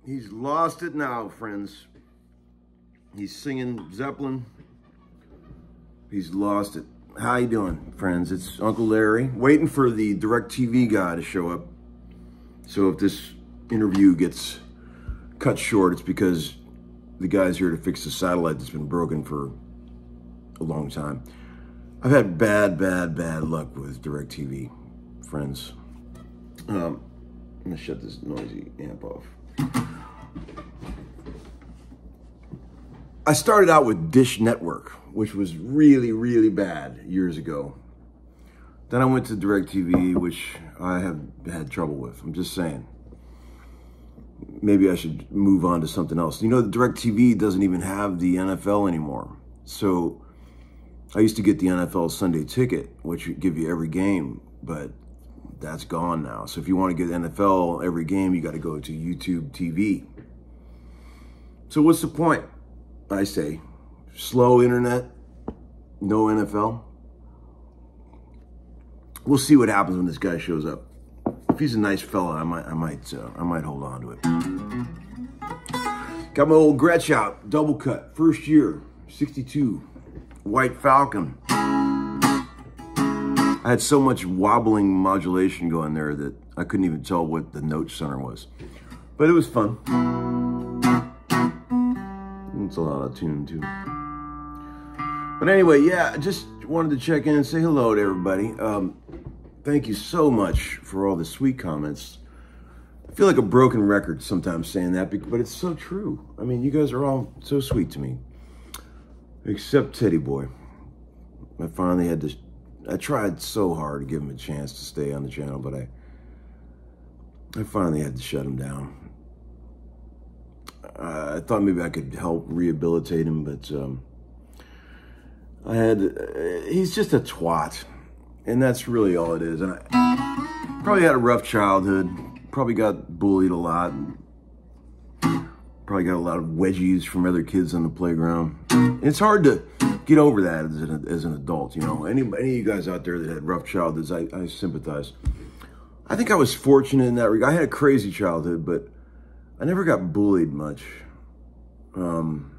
He's lost it now, friends. He's singing Zeppelin. He's lost it. How you doing, friends? It's Uncle Larry, waiting for the DirecTV guy to show up. So if this interview gets cut short, it's because the guy's here to fix the satellite that's been broken for a long time. I've had bad luck with DirecTV, friends. I'm gonna shut this noisy amp off. I started out with Dish Network, which was really bad years ago. Then I went to DirecTV, which I have had trouble with. I'm just saying. maybe I should move on to something else. You know, the DirecTV doesn't even have the NFL anymore. So I used to get the NFL Sunday ticket, which would give you every game, but that's gone now. So if you want to get NFL every game, you got to go to YouTube TV. So what's the point? I say, slow internet, no NFL. We'll see what happens when this guy shows up. If he's a nice fella, I might hold on to it. Got my old Gretsch out, double cut, first year, 62, White Falcon. I had so much wobbling modulation going there that I couldn't even tell what the note center was. But it was fun. It's a lot of tune too. But anyway, yeah, I just wanted to check in and say hello to everybody. Thank you so much for all the sweet comments. I feel like a broken record sometimes saying that, but it's so true. I mean, you guys are all so sweet to me. Except Teddy Boy. I finally had to, I tried so hard to give him a chance to stay on the channel, but I finally had to shut him down. I thought maybe I could help rehabilitate him, but he's just a twat. And that's really all it is. And I probably had a rough childhood. Probably got bullied a lot. Probably got a lot of wedgies from other kids on the playground. And it's hard to get over that as an adult, you know. Any of you guys out there that had rough childhoods, I sympathize. I think I was fortunate in that regard. I had a crazy childhood, but I never got bullied much. And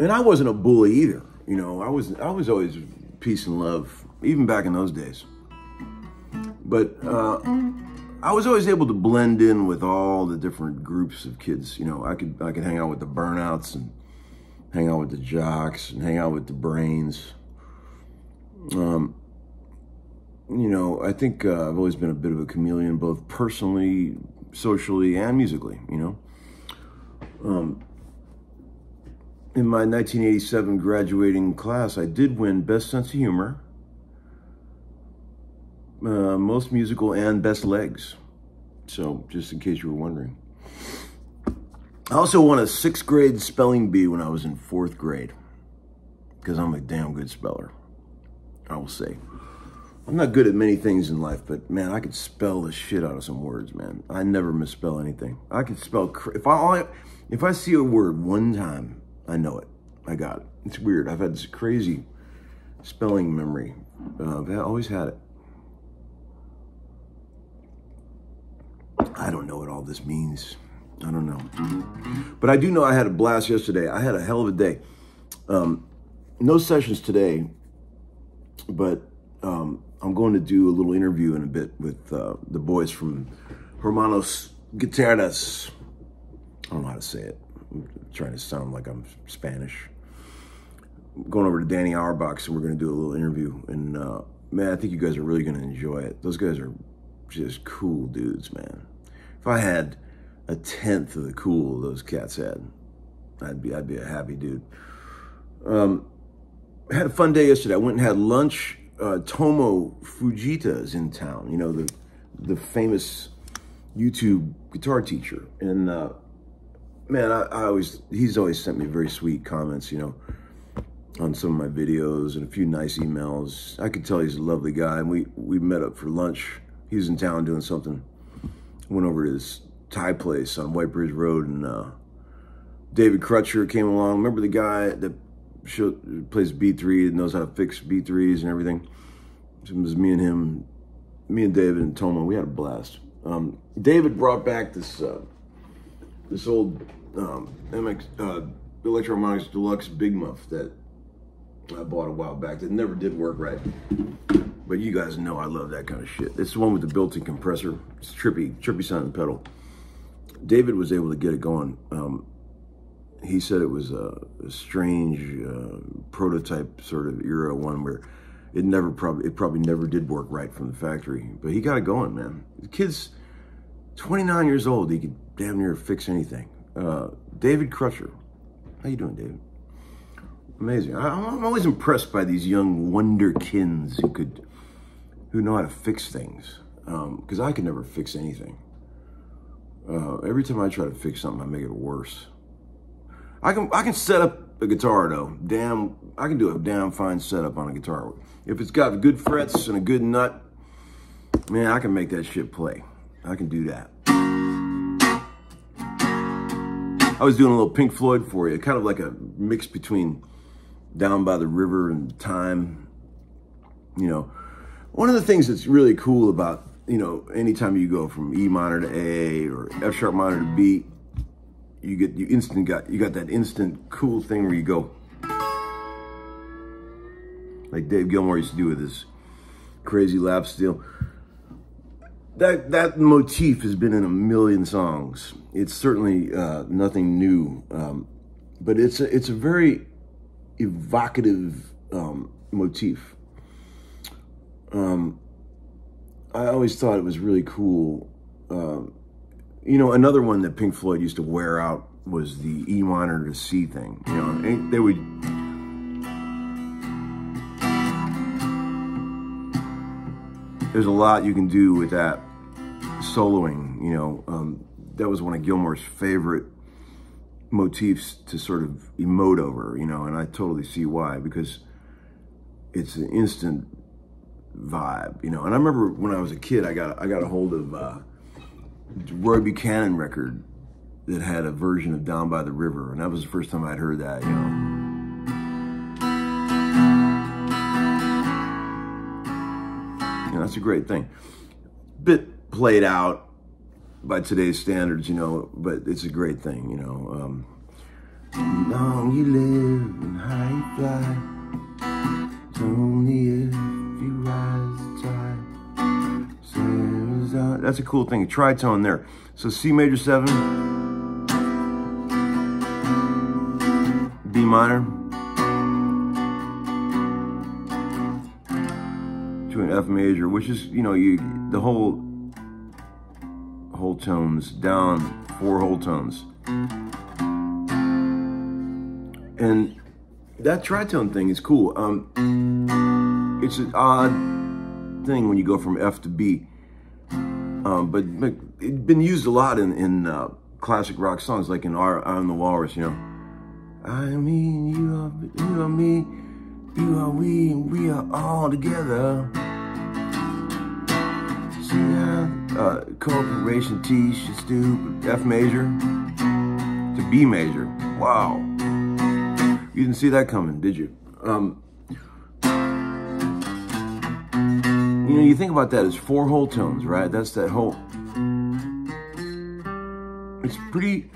I wasn't a bully either. You know, I was always peace and love, even back in those days. But I was always able to blend in with all the different groups of kids. You know, I could hang out with the burnouts and hang out with the jocks and hang out with the brains. You know, I think I've always been a bit of a chameleon, both personally, socially, and musically, you know. In my 1987 graduating class, I did win Best Sense of Humor, Most Musical, and Best Legs. So, just in case you were wondering. I also won a 6th grade spelling bee when I was in 4th grade. Because I'm a damn good speller, I will say. I'm not good at many things in life, but man, I could spell the shit out of some words, man. I never misspell anything. I could spell, if I see a word one time, I know it. I got it. It's weird. I've had this crazy spelling memory. I've always had it. I don't know what all this means. I don't know. But I do know I had a blast yesterday. I had a hell of a day. No sessions today, but I'm going to do a little interview in a bit with the boys from Homeskoolin. I don't know how to say it. I'm trying to sound like I'm Spanish. I'm going over to Danny Auerbach's and we're going to do a little interview. And man, I think you guys are really going to enjoy it. Those guys are just cool dudes, man. If I had 1/10 of the cool those cats had, I'd be a happy dude. I had a fun day yesterday. I went and had lunch. Tomo Fujita is in town. You know, the famous YouTube guitar teacher. And man, he's always sent me very sweet comments, you know, on some of my videos and a few nice emails. I could tell he's a lovely guy. And we met up for lunch. He was in town doing something. Went over to this Thai place on White Bridge Road, and David Crutcher came along. Remember the guy that plays B3, that knows how to fix B3s and everything? So it was me and him, me and David and Tomo. We had a blast. David brought back this old MX Electro-Harmonix Deluxe Big Muff that I bought a while back that never did work right. But you guys know I love that kind of shit. It's the one with the built-in compressor. It's trippy sounding pedal. David was able to get it going. He said it was a strange prototype sort of era one where it probably never did work right from the factory. But he got it going, man. The kid's 29 years old. He could damn near fix anything. David Crutcher. How you doing, David? Amazing. I'm always impressed by these young wonderkins who know how to fix things. Because I could never fix anything. Every time I try to fix something, I make it worse. I can set up a guitar though. I can do a damn fine setup on a guitar. If it's got good frets and a good nut, man, I can make that shit play. I can do that. I was doing a little Pink Floyd for you, kind of like a mix between Down by the River and Time. You know, one of the things that's really cool about, you know, anytime you go from E minor to A or F sharp minor to B, you got that instant cool thing where you go, like Dave Gilmour used to do with his crazy lap steel. That motif has been in a million songs. It's certainly nothing new, but it's a very evocative motif. I always thought it was really cool. You know, another one that Pink Floyd used to wear out was the E minor to C thing. You know, they would. There's a lot you can do with that soloing, you know. That was one of Gilmour's favorite motifs to sort of emote over, you know, and I totally see why, because it's an instant vibe, you know. And I remember when I was a kid, I got a hold of Roy Buchanan record that had a version of Down by the River, and that was the first time I'd heard that, you know. That's a great thing. Bit played out by today's standards, you know, but it's a great thing, you know. Long you live and high you fly. It's only if you rise the tide. That's a cool thing, a tritone there. So C major 7, B minor, to an F major, which is, you know, the whole tones down, 4 whole tones. And that tritone thing is cool. It's an odd thing when you go from F to B, but it's been used a lot in classic rock songs, like in I'm the Walrus, you know. I mean, you are me, you are we, and we are all together. See how corporation teach you stupid. F major to B major. Wow. You didn't see that coming, did you? You know, you think about that as 4 whole tones, right? That's that whole. It's pretty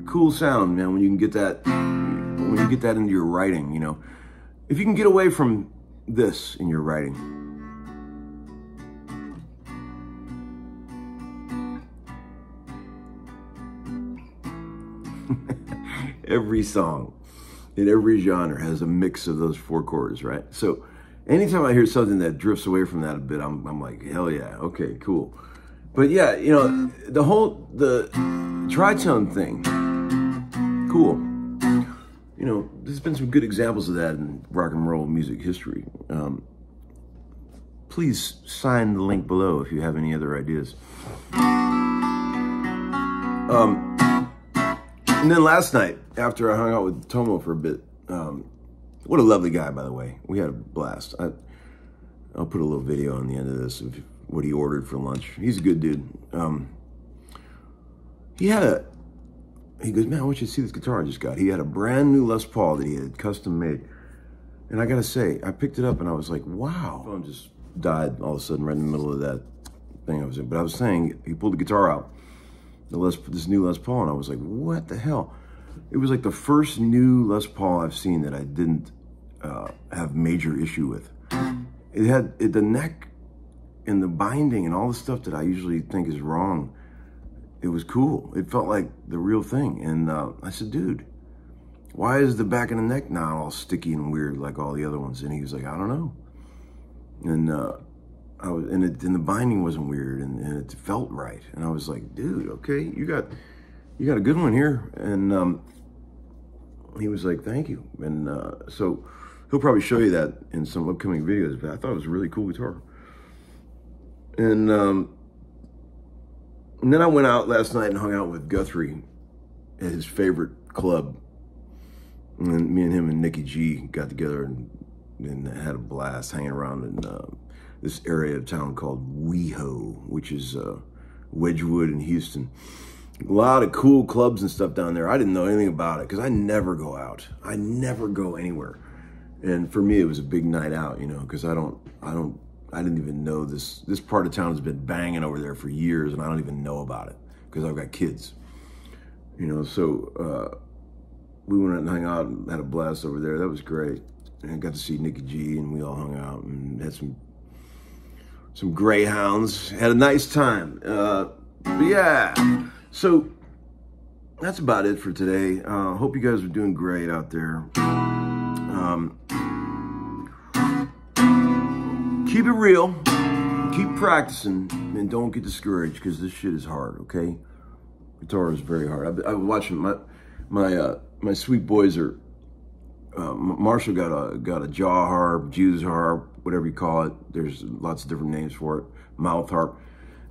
cool sound, man, when you can get that, when you get that into your writing, you know. If you can get away from this in your writing. Every song in every genre has a mix of those 4 chords, right? So anytime I hear something that drifts away from that a bit, I'm like, hell yeah, okay, cool. But yeah, you know, the tritone thing, cool. You know, there's been some good examples of that in rock and roll music history. Please sign the link below if you have any other ideas. And then last night, after I hung out with Tomo for a bit, what a lovely guy, by the way. We had a blast. I'll put a little video on the end of this of what he ordered for lunch. He's a good dude. He goes, man, I want you to see this guitar I just got. He had a brand new Les Paul that he had custom made. And I gotta say, I picked it up and I was like, wow. My phone just died all of a sudden right in the middle of that thing I was in. But I was saying, he pulled the guitar out, this new Les Paul, and I was like, what the hell? It was like the first new Les Paul I've seen that I didn't have major issue with. It had the neck and the binding and all the stuff that I usually think is wrong. It was cool. It felt like the real thing. And I said, dude, why is the back of the neck not all sticky and weird like all the other ones? And he was like, I don't know. And and the binding wasn't weird, and it felt right. And I was like, dude, okay, you got a good one here. And he was like, thank you. And so he'll probably show you that in some upcoming videos, but I thought it was a really cool guitar. And And then I went out last night and hung out with Guthrie at his favorite club. And me and him and Nikki G got together and had a blast hanging around in this area of town called WeHo, which is Wedgwood in Houston. A lot of cool clubs and stuff down there. I didn't know anything about it because I never go out. I never go anywhere. And for me, it was a big night out, you know, because I didn't even know this part of town has been banging over there for years, and I don't even know about it because I've got kids, you know. So we went and hung out and had a blast over there. That was great. And I got to see Nikki G, and we all hung out and had some greyhounds. Had a nice time. But yeah, so that's about it for today. Hope you guys are doing great out there. Keep it real, keep practicing, and don't get discouraged because this shit is hard, okay? Guitar is very hard. I've been watching my sweet boys are, Marshall got a jaw harp, Jew's harp, whatever you call it. There's lots of different names for it, mouth harp.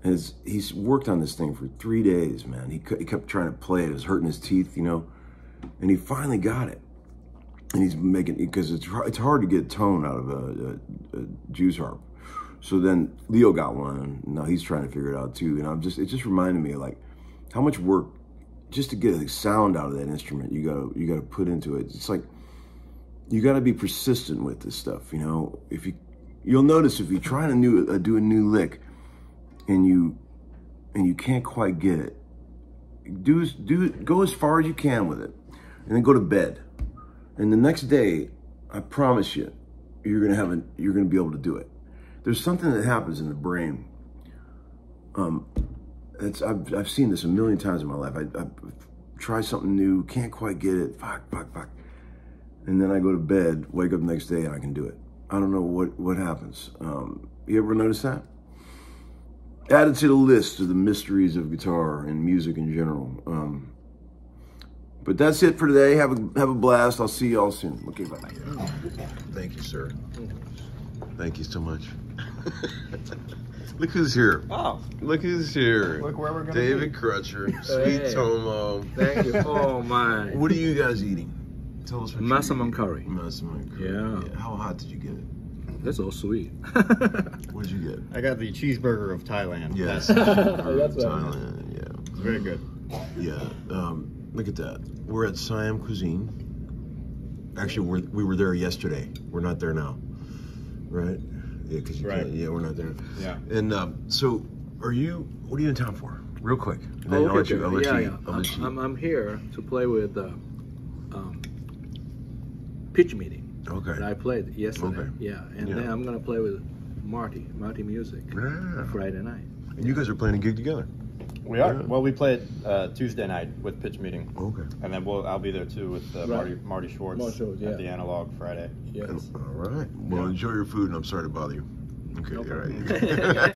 And he's worked on this thing for 3 days, man. He kept trying to play it. It was hurting his teeth, you know, and he finally got it. And he's making, because it's hard to get tone out of a Jew's harp. So then Leo got one, and now he's trying to figure it out too. And it just reminded me of like how much work just to get a sound out of that instrument you gotta put into it. It's like you gotta be persistent with this stuff, you know. You'll notice if you're trying to do a new lick and you can't quite get it, go as far as you can with it, and then go to bed. And the next day, I promise you, you're gonna be able to do it. There's something that happens in the brain. I've seen this a million times in my life. I try something new, can't quite get it, fuck. And then I go to bed, wake up the next day, and I can do it. I don't know what happens. You ever notice that? Add it to the list of the mysteries of guitar and music in general. But that's it for today. Have a blast. I'll see you all soon. Okay, bye. Thank you, sir. Thank you so much. Look who's here. Oh. Look who's here. Look where we're going. David Crutcher, Sweet Hey. Tomo. Thank you. Oh, my. What are you guys eating? Tell us what Massaman curry. Massaman curry. Yeah. How hot did you get it? That's all sweet. What did you get? I got the cheeseburger of Thailand. Yes. That's Thailand, yeah. It's very good. Yeah. Look at that. We're at Siam Cuisine. Actually, we were there yesterday. We're not there now. Right? Yeah, because you can't. Yeah, we're not there. Yeah. And so, what are you in town for? Real quick. And then I'll let you. I'm here to play with pitch meeting. Okay. That I played yesterday. Okay. Yeah, and then I'm gonna play with Marty Music Friday night. And you guys are playing a gig together. We are. Yeah. Well, we played Tuesday night with pitch meeting. Okay. And then I'll be there too with Marty Schwartz yeah. at the Analog Friday. Yes. All right. Well, enjoy your food, and I'm sorry to bother you. Okay. No all right.